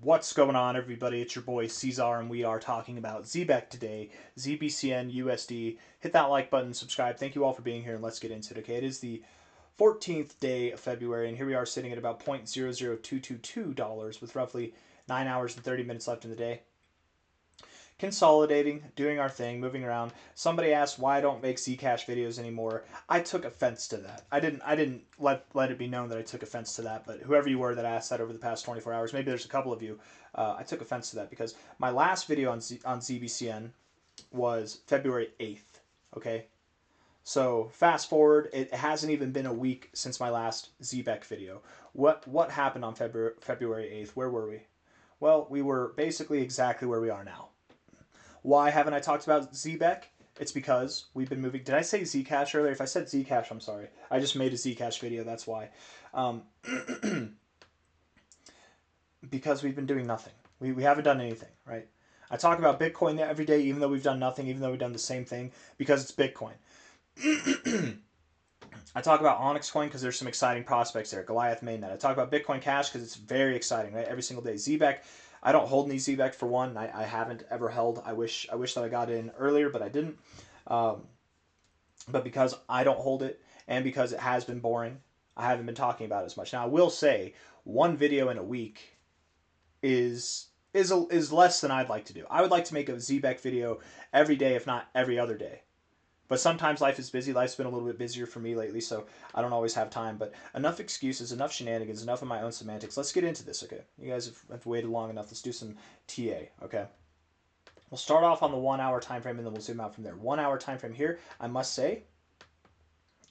What's going on, everybody? It's your boy C-Zar, and we are talking about Zebec today, ZBCN USD. Hit that like button, subscribe. Thank you all for being here, and let's get into it. Okay, it is the 14th day of February, and here we are sitting at about $0.00222 with roughly 9 hours and 30 minutes left in the day. Consolidating, doing our thing, moving around. Somebody asked why I don't make Zcash videos anymore. I took offense to that. I didn't let it be known that I took offense to that, but whoever you were that asked that over the past 24 hours, maybe there's a couple of you, I took offense to that because my last video on ZBCN was February 8th, okay? So fast forward, it hasn't even been a week since my last Zebec video. What happened on February 8th? Where were we? Well, we were basically exactly where we are now. Why haven't I talked about Zebec? It's because we've been moving. Did I say Zcash earlier? If I said Zcash, I'm sorry. I just made a Zcash video, that's why. Because we've been doing nothing. We haven't done anything, right? I talk about Bitcoin every day, even though we've done nothing, even though we've done the same thing, because it's Bitcoin. I talk about Onyx Coin because there's some exciting prospects there. Goliath mainnet. I talk about Bitcoin Cash because it's very exciting, right? Every single day. Zebec. I don't hold any Zebec for one. I haven't ever held. I wish that I got in earlier, but I didn't. But because I don't hold it and because it has been boring, I haven't been talking about it as much. Now I will say one video in a week is less than I'd like to do. I would like to make a Zebec video every day, if not every other day. But sometimes life is busy. Life's been a little bit busier for me lately, so I don't always have time. But enough excuses, enough shenanigans, enough of my own semantics. Let's get into this, okay? You guys have waited long enough. Let's do some TA, okay? We'll start off on the 1 hour time frame, and then we'll zoom out from there. 1 hour time frame here, I must say,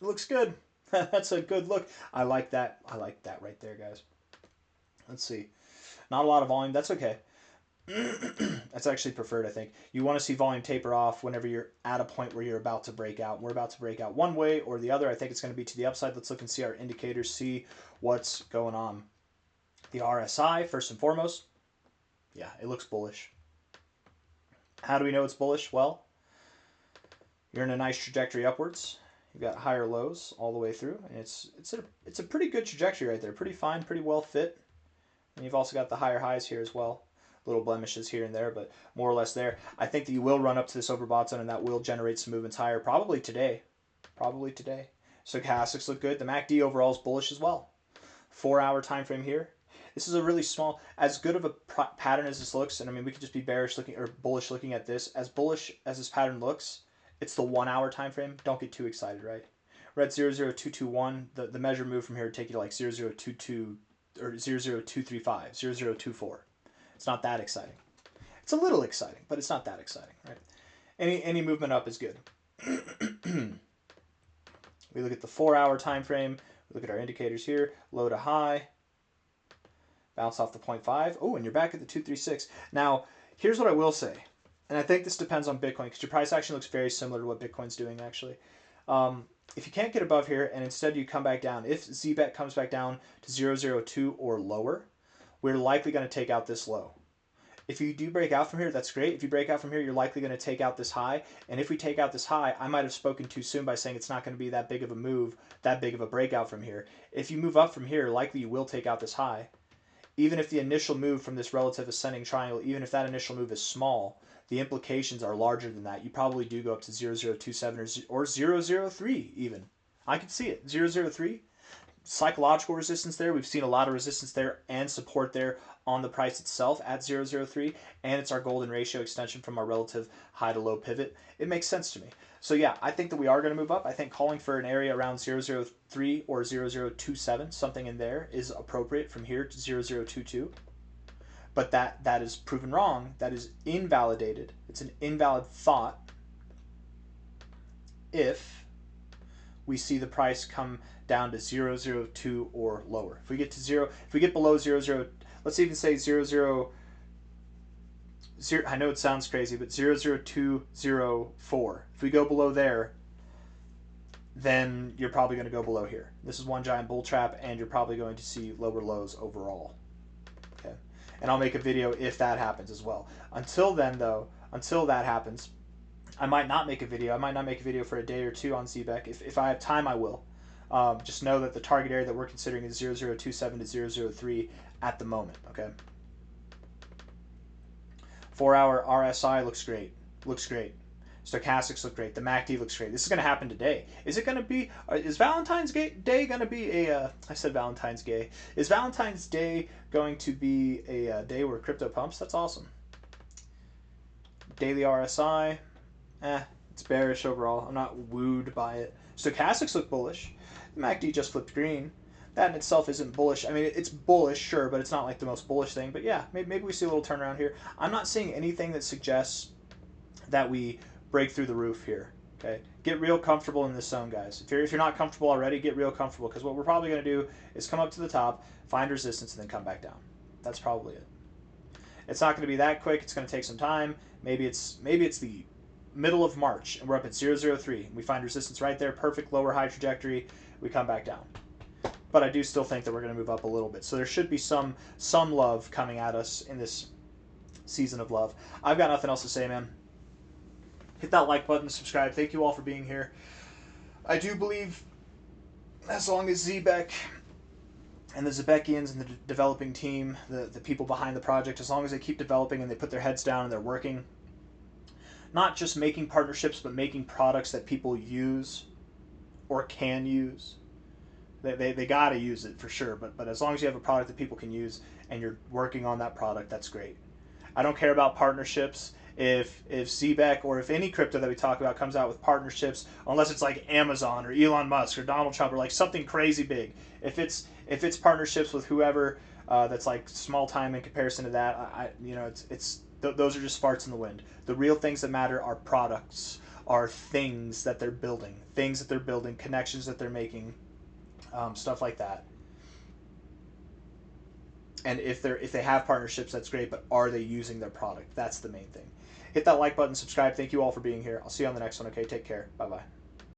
it looks good. That's a good look. I like that. I like that right there, guys. Let's see. Not a lot of volume. That's okay. That's actually preferred, I think. You want to see volume taper off whenever you're at a point where you're about to break out. We're about to break out one way or the other. I think it's going to be to the upside. Let's look and see our indicators, see what's going on. The RSI, first and foremost. Yeah, it looks bullish. How do we know it's bullish? Well, you're in a nice trajectory upwards. You've got higher lows all the way through. And it's a pretty good trajectory right there. Pretty fine, pretty well fit. And you've also got the higher highs here as well. Little blemishes here and there, but more or less there. I think that you will run up to this overbought zone, and that will generate some movements higher, probably today. Probably today. Stochastics look good. The MACD overall is bullish as well. 4 hour time frame here. This is a really small, as good of a pattern as this looks, and I mean, we could just be bearish looking or bullish looking at this. As bullish as this pattern looks, it's the 1 hour time frame. Don't get too excited, right? We're at 00221. The measure move from here would take you to like 0022 or 00235, 0024. It's not that exciting. It's a little exciting, but it's not that exciting, right? Any movement up is good. We look at the 4 hour time frame. We look at our indicators here. Low to high. Bounce off the 0.5. Oh, and you're back at the 236. Now, here's what I will say. And I think this depends on Bitcoin because your price action looks very similar to what Bitcoin's doing, actually. If you can't get above here and instead you come back down, if Zebec comes back down to 002 or lower, we're likely going to take out this low. If you do break out from here, that's great. If you break out from here, you're likely going to take out this high. And if we take out this high, I might have spoken too soon by saying it's not going to be that big of a move, that big of a breakout from here. If you move up from here, likely you will take out this high. Even if the initial move from this relative ascending triangle, even if that initial move is small, the implications are larger than that. You probably do go up to 0027 or 003 even. I could see it. 003. Psychological resistance there. We've seen a lot of resistance there and support there on the price itself at 003, and it's our golden ratio extension from our relative high to low pivot. It makes sense to me. So yeah, I think that we are going to move up. I think calling for an area around 003 or 0027, something in there, is appropriate from here to 0022. But that is proven wrong. That is invalidated. It's an invalid thought if we see the price come down to 002 or lower. If we get below 00, let's even say 00, I know it sounds crazy, but 00204. If we go below there, then you're probably going to go below here. This is one giant bull trap, and you're probably going to see lower lows overall. Okay, and I'll make a video if that happens as well. Until then, though, until that happens, I might not make a video. I might not make a video for a day or two on Zebec. If I have time, I will. Just know that the target area that we're considering is 0027 to 003 at the moment, okay? 4-hour RSI looks great. Looks great. Stochastics look great. The MACD looks great. This is going to happen today. Is it going to be? Is Valentine's Day going to be a? I said Valentine's Day. Is Valentine's Day going to be a day where crypto pumps? That's awesome. Daily RSI, it's bearish overall. I'm not wooed by it. Stochastics look bullish. The MACD just flipped green. That in itself isn't bullish. I mean, it's bullish, sure, but it's not like the most bullish thing. But yeah, maybe we see a little turnaround here. I'm not seeing anything that suggests that we break through the roof here. Okay, get real comfortable in this zone, guys. If you're not comfortable already, get real comfortable, because what we're probably going to do is come up to the top, find resistance, and then come back down. That's probably it. It's not going to be that quick. It's going to take some time. Maybe it's the middle of March and we're up at 003. We find resistance right there, perfect lower high trajectory. We come back down. But I do still think that we're going to move up a little bit. So there should be some love coming at us in this season of love. I've got nothing else to say, man. Hit that like button, subscribe. Thank you all for being here. I do believe as long as Zebec and the Zebecians and the developing team, the people behind the project, as long as they keep developing and they put their heads down and they're working, not just making partnerships, but making products that people use or can use. They got to use it for sure, but as long as you have a product that people can use and you're working on that product, that's great. I don't care about partnerships. If Zebec or if any crypto that we talk about comes out with partnerships, unless it's like Amazon or Elon Musk or Donald Trump or like something crazy big, if it's partnerships with whoever that's like small time in comparison to that, those are just farts in the wind. The real things that matter are products, are things that they're building, connections that they're making, stuff like that. And if they have partnerships, that's great, but are they using their product? That's the main thing. Hit that like button, subscribe. Thank you all for being here. I'll see you on the next one, okay? Take care. Bye-bye.